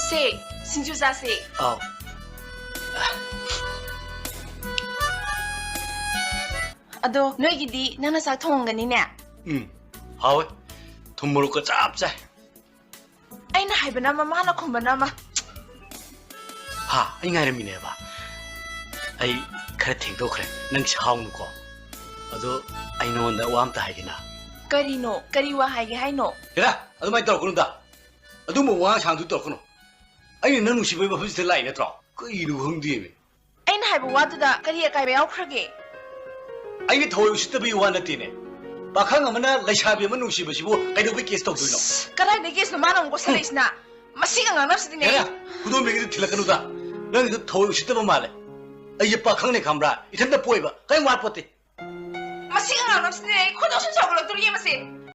세, 신주사 세. 아도 너희들이 나는 사 통한 거니네. 하왜 돈 모를 거 짭짤. 아이나 하이브나 마마 하나 콤바나 마. 하, 이거 미네 봐. 아이 그래 땡도 그래. 능 차오는 거. 아도 아이 너한테 와암다 하기나. 까리노, 까리와 하이게 하이노. 얘라, 아도 많이 떨어 그런다. 아도 뭐 왕 장도 떨어 그노. 아이 너는 시부에 뭐 비슷해 라이네 들어. 그 이루 흥디에. 아이나 하이브 와드다 까리에 까이베 아우크게. 아이 더워 시더비 와나 뛰네. 바캉 아무나 레샤비면 누시버시고 가이도 케이스 tok 두노. 까라이 내게서 만원 거 살리시나. 마시가 나납시디네. 얘라, 구도 메기도 틀라가노다. 넌 이거 더워 시더버 말래. 아이 바캉네 감라. 이탄다 보이바. 가이 와포테. 마시가 나납시디네. 코도 순서로 들리게 마세.